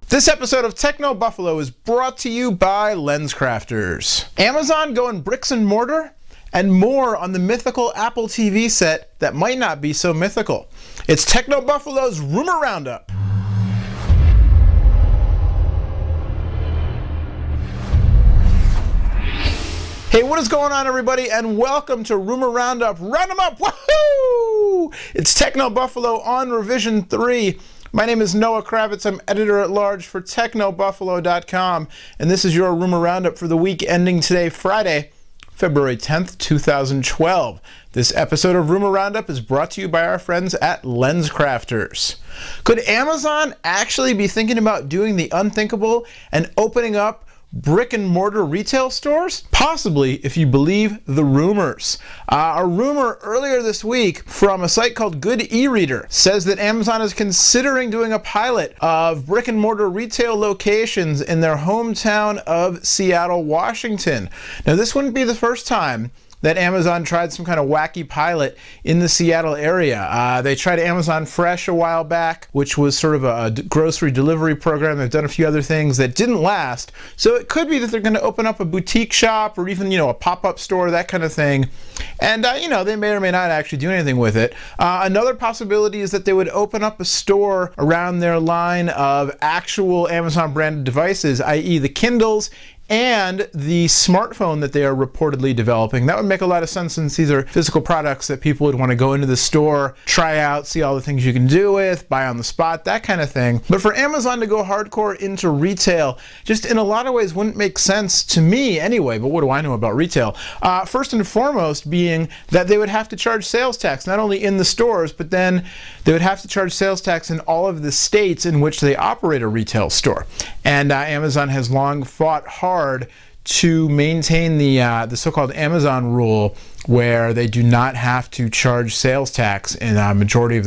This episode of Techno Buffalo is brought to you by LensCrafters. Amazon going bricks and mortar? And more on the mythical Apple TV set that might not be so mythical. It's Techno Buffalo's Rumor Roundup. Hey, what is going on, everybody, and welcome to Rumor Roundup. Round 'em up, woohoo! It's Techno Buffalo on Revision 3. My name is Noah Kravitz. I'm editor-at-large for TechnoBuffalo.com, and this is your Rumor Roundup for the week ending today, Friday, February 10th, 2012. This episode of Rumor Roundup is brought to you by our friends at LensCrafters. Could Amazon actually be thinking about doing the unthinkable and opening up brick-and-mortar retail stores? Possibly, if you believe the rumors. A rumor earlier this week from a site called Good E-Reader says that Amazon is considering doing a pilot of brick-and-mortar retail locations in their hometown of Seattle, Washington. Now, this wouldn't be the first time that Amazon tried some kind of wacky pilot in the Seattle area. They tried Amazon Fresh a while back, which was sort of a grocery delivery program. They've done a few other things that didn't last. So it could be that they're going to open up a boutique shop or even, a pop-up store, that kind of thing. And, they may or may not actually do anything with it. Another possibility is that they would open up a store around their line of actual Amazon branded devices, i.e. the Kindles and the smartphone that they are reportedly developing. That would make a lot of sense since these are physical products that people would want to go into the store, try out, see all the things you can do with, buy on the spot, that kind of thing. But for Amazon to go hardcore into retail, just in a lot of ways wouldn't make sense to me anyway, but what do I know about retail? First and foremost being that they would have to charge sales tax, not only in the stores, but then they would have to charge sales tax in all of the states in which they operate a retail store. And Amazon has long fought hard to maintain the so-called Amazon rule, where they do not have to charge sales tax in a majority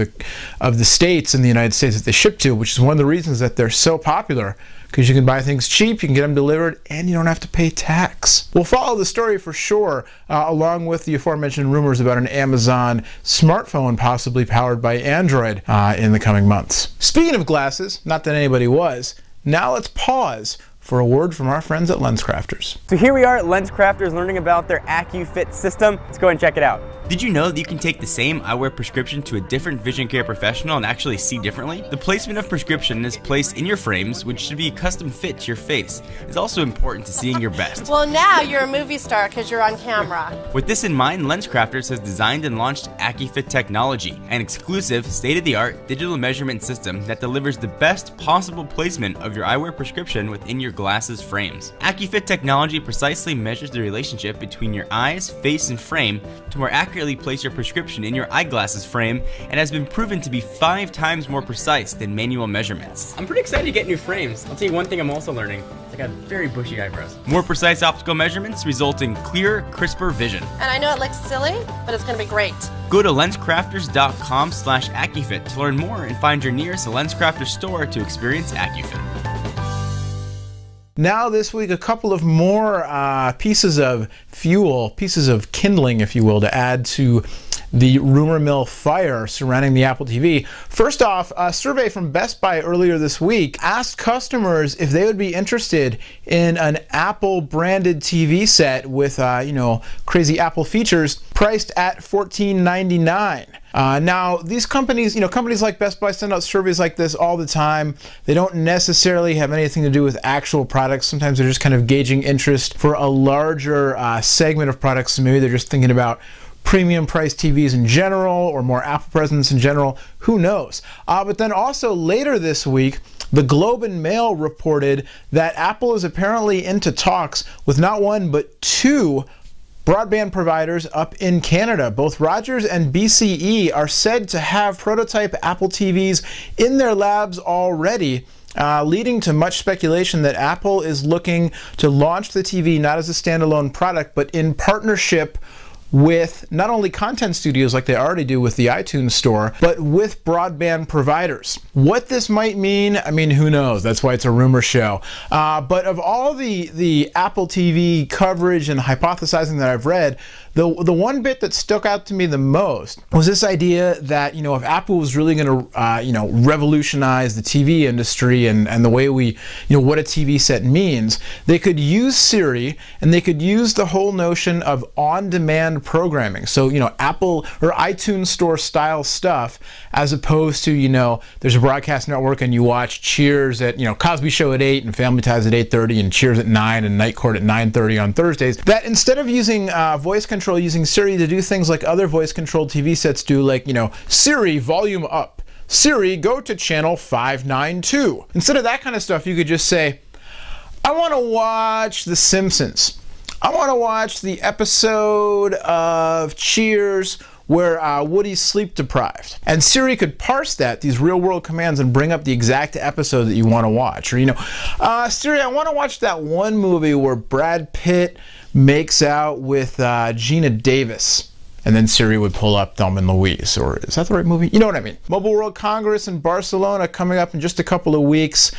of the states in the United States that they ship to, which is one of the reasons that they're so popular, because you can buy things cheap, you can get them delivered, and you don't have to pay tax. We'll follow the story for sure, along with the aforementioned rumors about an Amazon smartphone possibly powered by Android in the coming months. Speaking of glasses, not that anybody was, now let's pause for a word from our friends at LensCrafters. So here we are at LensCrafters learning about their AccuFit system. Let's go and check it out. Did you know that you can take the same eyewear prescription to a different vision care professional and actually see differently? The placement of prescription is placed in your frames, which should be a custom fit to your face. It's also important to seeing your best. Well, now you're a movie star because you're on camera. With this in mind, LensCrafters has designed and launched AccuFit technology, an exclusive, state-of-the-art digital measurement system that delivers the best possible placement of your eyewear prescription within your glasses frames. AccuFit technology precisely measures the relationship between your eyes, face, and frame to more accurately place your prescription in your eyeglasses frame, and has been proven to be 5 times more precise than manual measurements. I'm pretty excited to get new frames. I'll tell you one thing I'm also learning. I got very bushy eyebrows. More precise optical measurements result in clearer, crisper vision. And I know it looks silly, but it's going to be great. Go to lenscrafters.com/AccuFit to learn more and find your nearest LensCrafters store to experience AccuFit. Now this week, a couple of more pieces of fuel, pieces of kindling, if you will, to add to the rumor mill fire surrounding the Apple TV. First off, a survey from Best Buy earlier this week asked customers if they would be interested in an Apple branded TV set with, crazy Apple features priced at $14.99. Now, these companies, companies like Best Buy send out surveys like this all the time. They don't necessarily have anything to do with actual products. Sometimes they're just kind of gauging interest for a larger segment of products. So maybe they're just thinking about premium priced TVs in general or more Apple presence in general. Who knows? But then also later this week, the Globe and Mail reported that Apple is apparently into talks with not one but 2 broadband providers up in Canada. Both Rogers and BCE are said to have prototype Apple TVs in their labs already, leading to much speculation that Apple is looking to launch the TV not as a standalone product, but in partnership with not only content studios like they already do with the iTunes store, but with broadband providers. What this might mean, I mean, who knows? That's why it's a rumor show. But of all the Apple TV coverage and hypothesizing that I've read, The one bit that stuck out to me the most was this idea that, you know, if Apple was really going to, you know, revolutionize the TV industry and the way we, you know, what a TV set means, they could use Siri and they could use the whole notion of on-demand programming. So, you know, Apple or iTunes Store style stuff, as opposed to, you know, there's a broadcast network and you watch Cheers at, you know, Cosby Show at 8 and Family Ties at 8:30 and Cheers at 9 and Night Court at 9:30 on Thursdays. That instead of using voice control, using Siri to do things like other voice controlled TV sets do, like, you know, Siri, volume up. Siri, go to channel 592. Instead of that kind of stuff, you could just say, I want to watch The Simpsons. I want to watch the episode of Cheers where Woody's sleep deprived. And Siri could parse that, these real world commands, and bring up the exact episode that you want to watch. Or, you know, Siri, I want to watch that one movie where Brad Pitt makes out with Gina Davis. And then Siri would pull up Thelma and Louise. Or is that the right movie? You know what I mean. Mobile World Congress in Barcelona coming up in just a couple of weeks.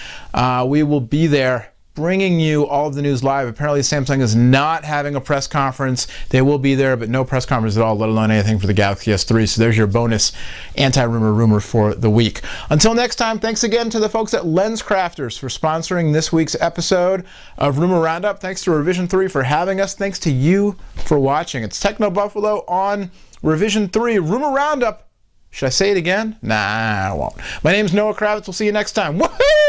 We will be there bringing you all of the news live. Apparently Samsung is not having a press conference. They will be there, but no press conference at all, let alone anything for the Galaxy S3. So there's your bonus anti-rumor for the week. Until next time, thanks again to the folks at LensCrafters for sponsoring this week's episode of Rumor Roundup. Thanks to Revision 3 for having us. Thanks to you for watching. It's Techno Buffalo on Revision 3. Rumor Roundup. Should I say it again? Nah, I won't. My name's Noah Kravitz. We'll see you next time. Woohoo!